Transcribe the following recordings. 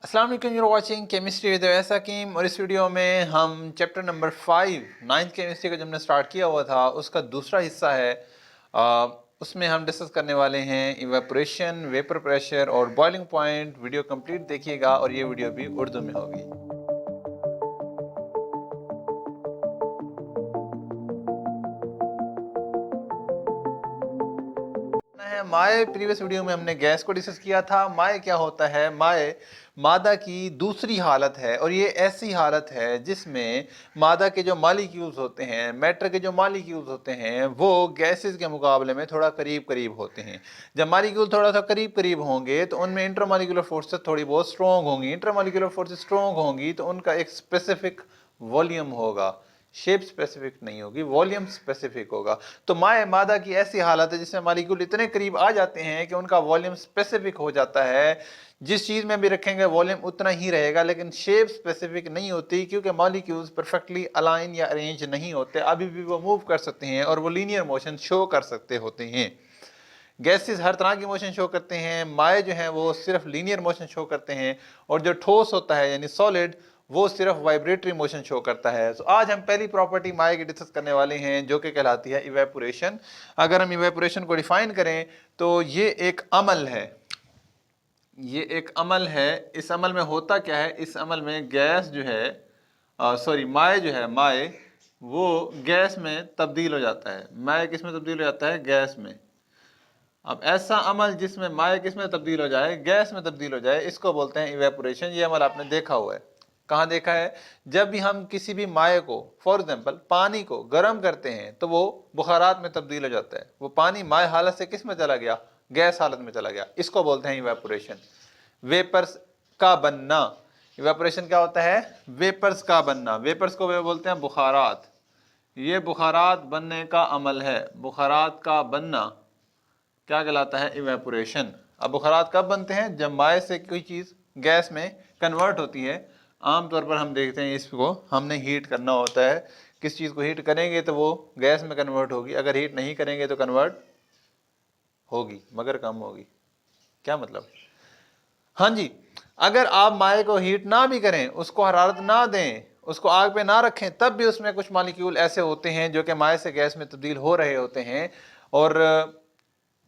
अस्सलाम वालेकुम, your watching chemistry with हकीम। और इस वीडियो में हम चैप्टर नंबर 5 नाइन्थ केमिस्ट्री का जो हमने स्टार्ट किया हुआ था उसका दूसरा हिस्सा है। उसमें हम डिस्कस करने वाले हैं इवेपोरेशन, वेपर प्रेशर और बॉइलिंग पॉइंट। वीडियो कंप्लीट देखिएगा और ये वीडियो भी उर्दू में होगी। माए प्रीवियस वीडियो में हमने गैस को डिस्कस किया था। माए क्या होता है? माए मादा की दूसरी हालत है और ये ऐसी हालत है जिसमें मादा के जो मॉलिक्यूल्स होते हैं, मैटर के जो मॉलिक्यूल्स होते हैं, वो गैसेस के मुकाबले में थोड़ा करीब करीब होते हैं। जब मॉलिक्यूल थोड़ा सा करीब करीब होंगे तो उनमें इंटरमॉलिक्यूलर फोर्सेस थोड़ी बहुत स्ट्रॉन्ग होंगी। इंटरमॉलिक्यूलर फोर्सेस स्ट्रॉन्ग होंगी तो उनका एक स्पेसिफिक वॉल्यूम होगा, शेप स्पेसिफिक नहीं होगी, वॉल्यूम स्पेसिफिक होगा। तो माए मादा की ऐसी हालत है जिसमें मॉलिक्यूल इतने करीब आ जाते हैं कि उनका वॉल्यूम स्पेसिफिक हो जाता है। जिस चीज में भी रखेंगे वॉल्यूम उतना ही रहेगा, लेकिन शेप स्पेसिफिक नहीं होती क्योंकि मॉलिक्यूल्स परफेक्टली अलाइन या अरेंज नहीं होते। अभी भी वो मूव कर सकते हैं और वो लीनियर मोशन शो कर सकते होते हैं। गैसेस हर तरह की मोशन शो करते हैं, माए जो है वो सिर्फ लीनियर मोशन शो करते हैं, और जो ठोस होता है यानी सॉलिड वो सिर्फ वाइब्रेटरी मोशन शो करता है। तो आज हम पहली प्रॉपर्टी माए की डिस्कस करने वाले हैं जो कि कहलाती है इवेपोरेशन। अगर हम इवेपोरेशन को डिफाइन करें तो ये एक अमल है, ये एक अमल है। इस अमल में होता क्या है? इस अमल में गैस जो है माए जो है, माए वो गैस में तब्दील हो जाता है। माए किस में तब्दील हो जाता है? गैस में। अब ऐसा अमल जिसमें माए किस में तब्दील हो जाए? गैस में तब्दील हो जाए, इसको बोलते हैं इवेपोरेशन। ये अमल आपने देखा हुआ है। कहाँ देखा है? जब भी हम किसी भी माए को, फॉर एग्जांपल पानी को गर्म करते हैं तो वो बुखारात में तब्दील हो जाता है। वो पानी माए हालत से किस में चला गया? गैस हालत में चला गया। इसको बोलते हैं इवेपोरेशन। वेपर्स का बनना। इवेपोरेशन क्या होता है? वेपर्स का बनना। वेपर्स को वे बोलते हैं बुखारात। ये बुखारात बनने का अमल है। बुखारात का बनना क्या कहलाता है? इवेपोरेशन। अब बुखारात कब बनते हैं? जब माए से कोई चीज़ गैस में कन्वर्ट होती है। आमतौर पर हम देखते हैं इसको हमने हीट करना होता है। किस चीज़ को हीट करेंगे तो वो गैस में कन्वर्ट होगी, अगर हीट नहीं करेंगे तो कन्वर्ट होगी मगर कम होगी। क्या मतलब? हाँ जी, अगर आप माए को हीट ना भी करें, उसको हरारत ना दें, उसको आग पे ना रखें, तब भी उसमें कुछ मॉलिक्यूल ऐसे होते हैं जो कि माए से गैस में तब्दील हो रहे होते हैं। और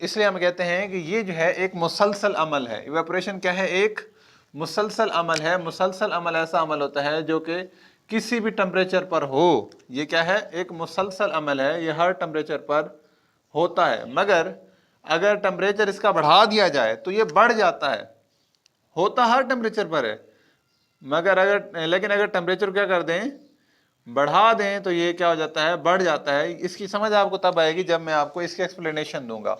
इसलिए हम कहते हैं कि ये जो है एक मुसलसल अमल है। इवेपोरेशन क्या है? एक मुसलसल अमल है। मुसलसल अमल ऐसा अमल होता है जो कि किसी भी टेम्परेचर पर हो। ये क्या है? एक मुसलसल अमल है। ये हर टेम्परेचर पर होता है, मगर अगर टेम्परेचर इसका बढ़ा दिया जाए तो ये बढ़ जाता है। होता हर टेम्परेचर पर है, मगर अगर टेम्परेचर क्या कर दें, बढ़ा दें, तो ये क्या हो जाता है? बढ़ जाता है। इसकी समझ आपको तब आएगी जब मैं आपको इसकी एक्सप्लेनेशन दूंगा।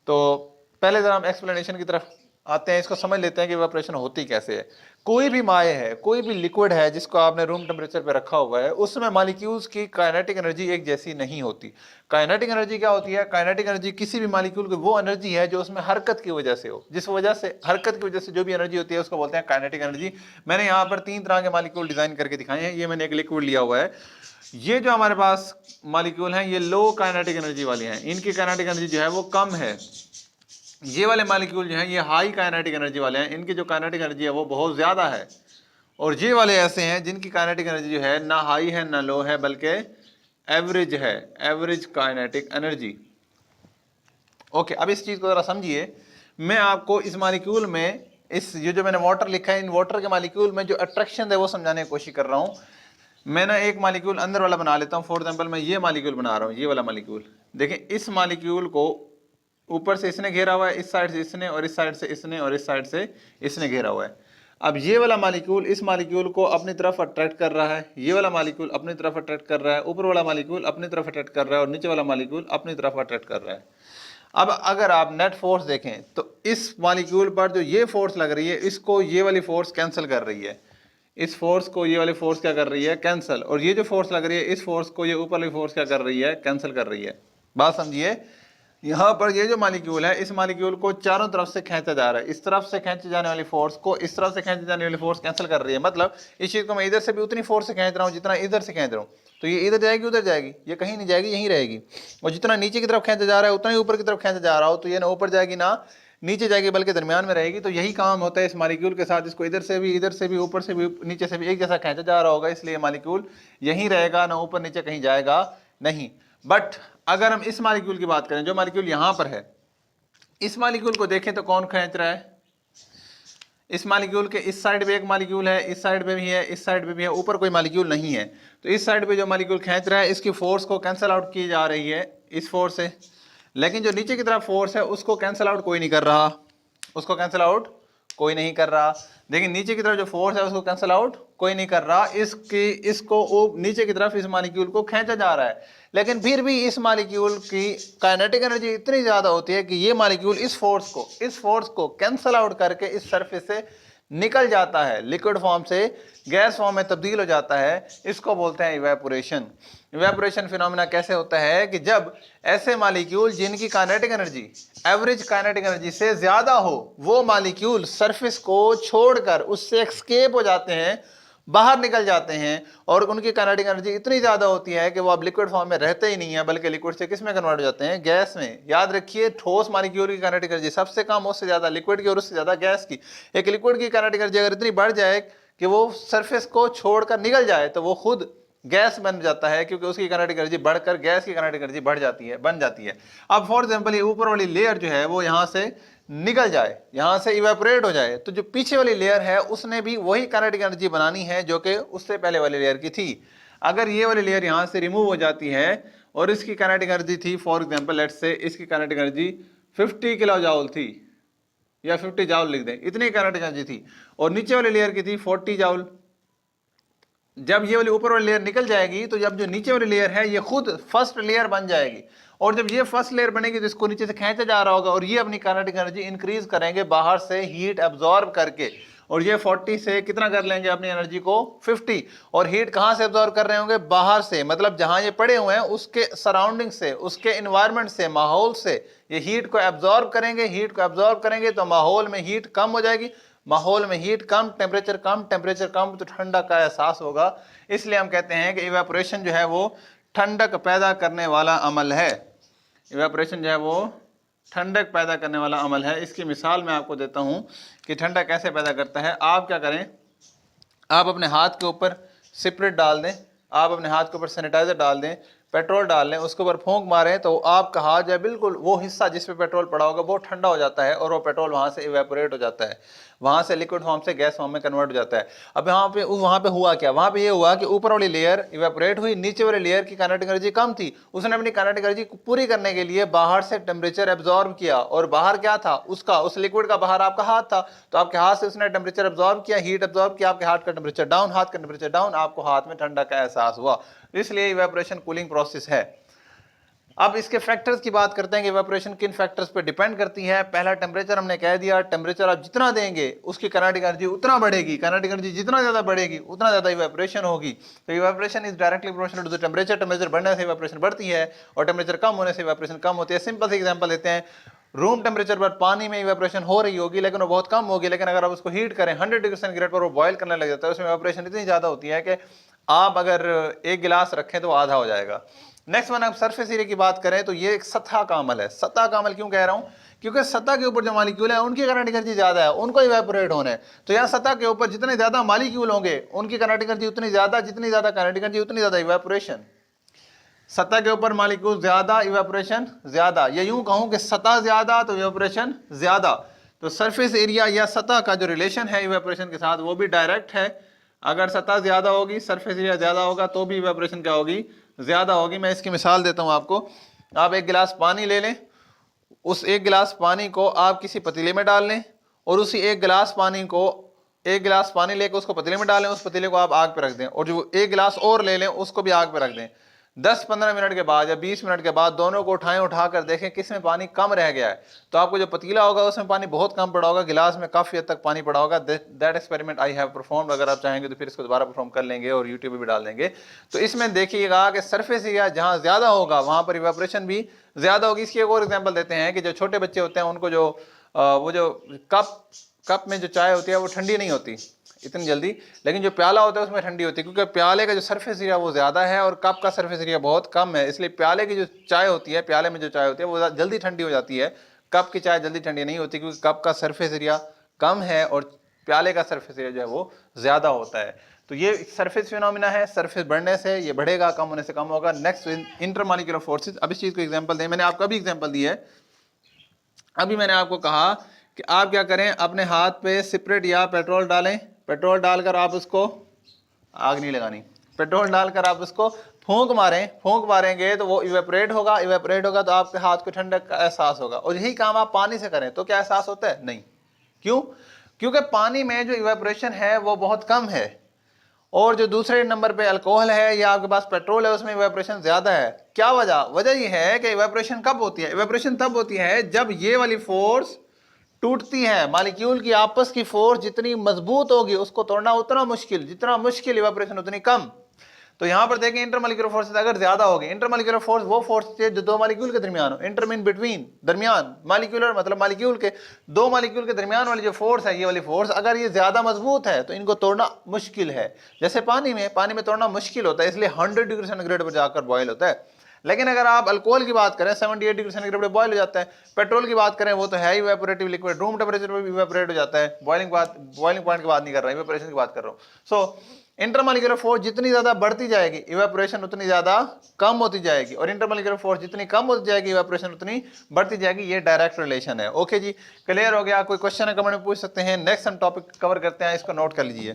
तो पहले जरा हम एक्सप्लेनेशन की तरफ आते हैं, इसको समझ लेते हैं कि इवेपोरेशन होती कैसे है। कोई भी माए है, कोई भी लिक्विड है जिसको आपने रूम टेम्परेचर पे रखा हुआ है, उसमें मॉलिक्यूल्स की काइनेटिक एनर्जी एक जैसी नहीं होती। काइनेटिक एनर्जी क्या होती है? काइनेटिक एनर्जी किसी भी मॉलिक्यूल की वो एनर्जी है जो उसमें हरकत की वजह से हो। जिस वजह से, हरकत की वजह से जो भी एनर्जी होती है उसको बोलते हैं काइनेटिक एनर्जी। मैंने यहाँ पर 3 तरह के मॉलिक्यूल डिजाइन करके दिखाए हैं। ये मैंने एक लिक्विड लिया हुआ है। ये जो हमारे पास मॉलिक्यूल हैं ये लो काइनेटिक एनर्जी वाले हैं, इनकी काइनेटिक एनर्जी जो है वो कम है। ये वाले मॉलिक्यूल जो हैं ये हाई काइनेटिक एनर्जी वाले हैं, इनकी जो काइनेटिक एनर्जी है वो बहुत ज़्यादा है। और ये वाले ऐसे हैं जिनकी काइनेटिक एनर्जी जो है ना हाई है ना लो है, बल्कि एवरेज है, एवरेज काइनेटिक एनर्जी। ओके, अब इस चीज़ को ज़रा समझिए। मैं आपको इस मॉलिक्यूल में, इस ये जो मैंने वाटर लिखा है, इन वाटर के मॉलिक्यूल में जो अट्रैक्शन है वो समझाने की कोशिश कर रहा हूँ। मैं ना एक मॉलिक्यूल अंदर वाला बना लेता हूँ। फॉर एग्जांपल मैं ये मॉलिक्यूल बना रहा हूँ, ये वाला मॉलिक्यूल। देखें, इस मॉलिक्यूल को ऊपर से इसने घेरा हुआ है, इस साइड से इसने, और इस साइड से इसने, और इस साइड से इसने घेरा हुआ है। अब ये वाला मॉलिक्यूल इस मॉलिक्यूल को अपनी तरफ अट्रैक्ट कर रहा है, ये वाला मॉलिक्यूल अपनी तरफ अट्रैक्ट कर रहा है, ऊपर वाला मॉलिक्यूल अपनी तरफ अट्रैक्ट कर रहा है, और नीचे वाला मॉलिक्यूल अपनी तरफ अट्रैक्ट कर रहा है। अब अगर आप नेट फोर्स देखें तो इस मॉलिक्यूल पर जो ये फोर्स लग रही है, इसको ये वाली फोर्स कैंसिल कर रही है। इस फोर्स को ये वाली फोर्स क्या कर रही है? कैंसिल। और ये जो फोर्स लग रही है, इस फोर्स को ये ऊपर वाली फोर्स क्या कर रही है? कैंसिल कर रही है। बात समझिए। यहाँ पर ये जो मॉलिक्यूल है, इस मॉलिक्यूल को चारों तरफ से खींचा जा रहा है। इस तरफ से खींची जाने वाली फोर्स को इस तरफ से खींची जाने वाली फोर्स कैंसिल कर रही है। मतलब इस चीज़ को मैं इधर से भी उतनी फोर्स से खींच रहा हूँ जितना इधर से खींच रहा हूँ, तो ये इधर जाएगी उधर जाएगी, ये कहीं नहीं जाएगी, यहीं रहेगी। और जितना नीचे की तरफ खींचा जा रहा है उतना ही ऊपर की तरफ खींचा जा रहा हो, तो ये ना ऊपर जाएगी ना नीचे जाएगी बल्कि दरमियान में रहेगी। तो यही काम होता है इस मालिक्यूल के साथ, इसको इधर से भी, ऊपर से भी, नीचे से भी एक जैसा खींचा जा रहा होगा, इसलिए मालिक्यूल यहीं रहेगा, ना ऊपर नीचे कहीं जाएगा नहीं। बट अगर हम इस मालिक्यूल की बात करें, जो मालिक्यूल यहाँ पर है, इस मालिक्यूल को देखें तो कौन खींच रहा है? इस मालिक्यूल के इस साइड पे एक मालिक्यूल है, इस साइड पे भी है, इस साइड पे भी है, ऊपर कोई मालिक्यूल नहीं है। तो इस साइड पे जो मालिक्यूल खींच रहा है, इसकी फोर्स को कैंसिल आउट की जा रही है इस फोर्स से, लेकिन जो नीचे की तरफ फोर्स है उसको कैंसिल आउट कोई नहीं कर रहा, उसको कैंसिल आउट कोई नहीं कर रहा। देखिए नीचे की तरफ जो फोर्स है उसको कैंसिल आउट कोई नहीं कर रहा, इसको नीचे की तरफ इस मालिक्यूल को खींचा जा रहा है। लेकिन फिर भी इस मालिक्यूल की काइनेटिक एनर्जी इतनी ज्यादा होती है कि ये मालिक्यूल इस फोर्स को कैंसिल आउट करके इस सरफेस से निकल जाता है, लिक्विड फॉर्म से गैस फॉर्म में तब्दील हो जाता है। इसको बोलते हैं इवेपोरेशन। इवेपोरेशन फिनोमेना कैसे होता है कि जब ऐसे मालिक्यूल जिनकी kinetic energy average kinetic energy से ज्यादा हो, वो मालिक्यूल सरफेस को छोड़कर उससे एस्केप हो जाते हैं, बाहर निकल जाते हैं, और उनकी काइनेटिक एनर्जी इतनी ज्यादा होती है कि वो अब लिक्विड फॉर्म में रहते ही नहीं है, बल्कि लिक्विड से किस में कन्वर्ट हो जाते हैं? गैस में। याद रखिए, ठोस मालिक्यूल की काइनेटिक एनर्जी सबसे कम, उससे ज्यादा लिक्विड की और उससे ज्यादा गैस की। एक लिक्विड की काइनेटिक एनर्जी अगर इतनी बढ़ जाए कि वो सरफेस को छोड़कर निकल जाए तो वो खुद गैस बन जाता है, क्योंकि उसकी काइनेटिक एनर्जी बढ़कर गैस की काइनेटिक एनर्जी बढ़ जाती है, बन जाती है। अब फॉर एग्जांपल ये ऊपर वाली लेयर जो है वो यहाँ से निकल जाए, यहाँ से इवेपोरेट हो जाए, तो जो पीछे वाली लेयर है उसने भी वही काइनेटिक एनर्जी बनानी है जो कि उससे पहले वाली लेयर की थी। अगर ये वाली लेयर यहाँ से रिमूव हो जाती है और इसकी काइनेटिक एनर्जी थी, फॉर एग्जांपल लेट्स से इसकी काइनेटिक एनर्जी 50 किलो जूल थी, या 50 जूल लिख दें, इतनी काइनेटिक एनर्जी थी, और नीचे वाली लेयर की थी 40 जूल। जब ये वाली ऊपर वाली लेयर निकल जाएगी तो जब जो नीचे वाली लेयर है ये खुद फर्स्ट लेयर बन जाएगी, और जब ये फर्स्ट लेयर बनेगी तो इसको नीचे से खींचा जा रहा होगा, और ये अपनी काइनेटिक एनर्जी इंक्रीज करेंगे बाहर से हीट एब्जॉर्ब करके, और ये 40 से कितना कर लेंगे अपनी एनर्जी को 50, और हीट कहाँ से एब्जॉर्ब कर रहे होंगे? बाहर से, मतलब जहां ये पड़े हुए हैं उसके सराउंडिंग से, उसके इन्वायरमेंट से, माहौल से ये हीट को एब्जॉर्ब करेंगे। हीट को एब्जॉर्ब करेंगे तो माहौल में हीट कम हो जाएगी, माहौल में हीट कम, टेम्परेचर कम, टेम्परेचर कम तो ठंडा का एहसास होगा। इसलिए हम कहते हैं कि इवेपोरेशन जो है वो ठंडक पैदा करने वाला अमल है। इवेपोरेशन जो है वो ठंडक पैदा करने वाला अमल है। इसकी मिसाल मैं आपको देता हूं कि ठंडक कैसे पैदा करता है। आप क्या करें, आप अपने हाथ के ऊपर स्प्रिट डाल दें, आप अपने हाथ के ऊपर सैनिटाइजर डाल दें, पेट्रोल डाल लें, उसके ऊपर फूंक मारें, तो आपका हाथ जो है बिल्कुल वो हिस्सा जिस पे पेट्रोल पड़ा होगा वो ठंडा हो जाता है, और वो पेट्रोल वहाँ से इवेपोरेट हो जाता है, वहाँ से लिक्विड फॉर्म से गैस फॉर्म में कन्वर्ट हो जाता है। अब वहाँ पे हुआ क्या? वहाँ पे ये हुआ कि ऊपर वाली लेयर इवेपोरेट हुई, नीचे वाली लेयर की काइनेटिक एनर्जी कम थी, उसने अपनी काइनेटिक एनर्जी पूरी करने के लिए बाहर से टेम्परेचर एब्जॉर्ब किया, और बाहर क्या था उसका, उस लिक्विड का बाहर आपका हाथ था, तो आपके हाथ से उसने टेम्परेचर एब्जॉर्ब किया, हीट एब्जॉर्ब किया, आपके हाथ का टेम्परेचर डाउन, हाथ का टेम्परेचर डाउन, आपको हाथ में ठंडा का एहसास हुआ। इसलिए इवेपोरेशन कूलिंग प्रोसेस है। अब इसके फैक्टर्स की बात करते हैं कि इवेपोरेशन किन फैक्टर्स पे डिपेंड करती है। पहला टेम्परेचर हमने कह दिया, टेम्परेचर आप जितना देंगे उसकी काइनेटिक एनर्जी उतना बढ़ेगी, काइनेटिक एनर्जी जितना ज्यादा बढ़ेगी उतना ज्यादा इवेपोरेशन होगी। तो evaporation is directly proportional to the temperature, temperature बढ़ने से इवेपोरेशन बढ़ती है और टेम्परेचर कम होने से इवेपोरेशन कम होती है। सिंपल सी एग्जांपल लेते हैं, रूम टेम्परेचर पर पानी में इवेपोरेशन हो रही होगी लेकिन वो बहुत कम होगी, लेकिन अगर आप उसको हीट करें 100 डिग्री सेंटीग्रेड पर वो बॉयल करने लग जाता है, उसमें इवेपोरेशन इतनी ज्यादा होती है कि आप अगर एक गिलास रखें तो आधा हो जाएगा। नेक्स्ट वन, आप सरफेस एरिया की बात करें तो ये एक सतह का अमल है। सतह का अमल क्यों कह रहा हूं? क्योंकि सतह के ऊपर जो मालिक्यूल है उनकी काइनेटिक एनर्जी ज्यादा है, उनको इवेपोरेट होना है। तो यहाँ सतह के ऊपर जितने ज्यादा मालिक्यूल होंगे उनकी काइनेटिक एनर्जी उतनी ज्यादा, जितनी ज्यादा काइनेटिक एनर्जी उतनी ज्यादा इवेपोरेशन। सतह के ऊपर मालिक्यूल ज्यादा, इवेपोरेशन ज्यादा, या यूं कहूं कि सतह ज्यादा तो इवेपोरेशन ज्यादा। तो सरफेस एरिया या सतह का जो रिलेशन है इवेपोरेशन के साथ वो भी डायरेक्ट है। अगर सतह ज्यादा होगी, सरफेस एरिया ज्यादा होगा तो भी इवेपोरेशन क्या होगी? ज्यादा होगी। मैं इसकी मिसाल देता हूं आपको। आप एक गिलास पानी ले लें, उस एक गिलास पानी को आप किसी पतीले में डाल लें, और उसी एक गिलास पानी लेकर उसको पतीले में डालें, उस पतीले को आप आग पर रख दें, और जो एक गिलास और ले लें उसको भी आग पर रख दें। 10-15 मिनट के बाद या 20 मिनट के बाद दोनों को उठाकर देखें किस में पानी कम रह गया है। तो आपको जो पतीला होगा उसमें पानी बहुत कम पड़ा होगा, गिलास में काफी हद तक पानी पड़ा होगा। That experiment I have performed. अगर आप चाहेंगे तो फिर इसको दोबारा परफॉर्म कर लेंगे और यूट्यूब पे भी डाल देंगे। तो इसमें देखिएगा कि सरफेस एरिया जहां ज्यादा होगा वहां पर इवेपोरेशन भी ज्यादा होगी। इसकी एक और एग्जाम्पल देते हैं कि जो छोटे बच्चे होते हैं उनको जो वो जो कप में जो चाय होती है वो ठंडी नहीं होती इतनी जल्दी, लेकिन जो प्याला होता है उसमें ठंडी होती है, क्योंकि प्याले का जो सरफेस एरिया वो ज्यादा है और कप का सरफेस एरिया बहुत कम है। इसलिए प्याले की जो चाय होती है, प्याले में जो चाय होती है वो जल्दी ठंडी हो जाती है, कप की चाय जल्दी ठंडी नहीं होती क्योंकि कप का सरफेस एरिया कम है और प्याले का सरफेस एरिया जो है वो ज़्यादा होता है। तो ये सरफेस फिनोमिना है, सरफेस बढ़ने से ये बढ़ेगा, कम होने से कम होगा। Next intermolecular forces. अब इस चीज़ को एग्जांपल दें, मैंने आपको अभी एग्जांपल दी है। अभी मैंने आपको कहा कि आप क्या करें, अपने हाथ पे सिपरेट या पेट्रोल डालें, पेट्रोल डालकर आप उसको, आग नहीं लगानी, पेट्रोल डालकर आप उसको फूंक मारें, फूंक मारेंगे तो वो इवेपोरेट होगा, इवेपोरेट होगा तो आपके हाथ को ठंडक का एहसास होगा। और यही काम आप पानी से करें तो क्या एहसास होता है? नहीं। क्यों? क्योंकि पानी में जो इवेपोरेशन है वो बहुत कम है, और जो दूसरे नंबर पे अल्कोहल है या आपके पास पेट्रोल है उसमें इवेपोरेशन ज्यादा है। क्या वजह? वजह ये है कि इवेपोरेशन कब होती है? इवेपोरेशन तब होती है जब ये वाली फोर्स टूटती है। मॉलिक्यूल की आपस की फोर्स जितनी मजबूत होगी उसको तोड़ना उतना मुश्किल, जितना मुश्किल इवेपोरेशन उतनी कम। तो यहां पर देखें इंटरमॉलिक्यूलर फोर्सेस अगर ज्यादा होगी, इंटरमॉलिक्यूलर फोर्स वो फोर्स है जो दो मॉलिक्यूल के दरमियान हो, इंटरमीन बिटवीन, दरमियान, मॉलिक्यूलर मतलब मॉलिक्यूल के, दो मॉलिक्यूल के दरमियान वाली जो फोर्स है, ये वाली फोर्स अगर ये ज्यादा मजबूत है तो इनको तोड़ना मुश्किल है। जैसे पानी में तोड़ना मुश्किल होता है, इसलिए 100 डिग्री सेंटीग्रेड पर जाकर बॉयल होता है। लेकिन अगर आप अल्कोहल की बात करें 78 डिग्री सेंटीग्रेड पे बॉयल हो जाता है। पेट्रोल की बात करें वो तो है इवेपोरेटिव लिक्विड, रूम टेम्परेचर पे भी इवेपोरेट हो जाता है। बॉइलिंग पॉइंट की बात नहीं कर रहा, इवेपोरेशन की बात कर रहा हूँ। सो इंटरमॉलिक्यूलर फोर्स जितनी ज्यादा बढ़ती जाएगी इवेपोरेशन उतनी ज्यादा कम होती जाएगी, और इंटरमॉलिक्यूलर फोर्स जितनी कम होती जाएगी इवेपोरेशन उतनी बढ़ती जाएगी। ये डायरेक्ट रिलेशन है। ओके जी, क्लियर हो गया? कोई क्वेश्चन है कमेंट में पूछ सकते हैं। नेक्स्ट हम टॉपिक कवर करते हैं, इसको नोट कर लीजिए।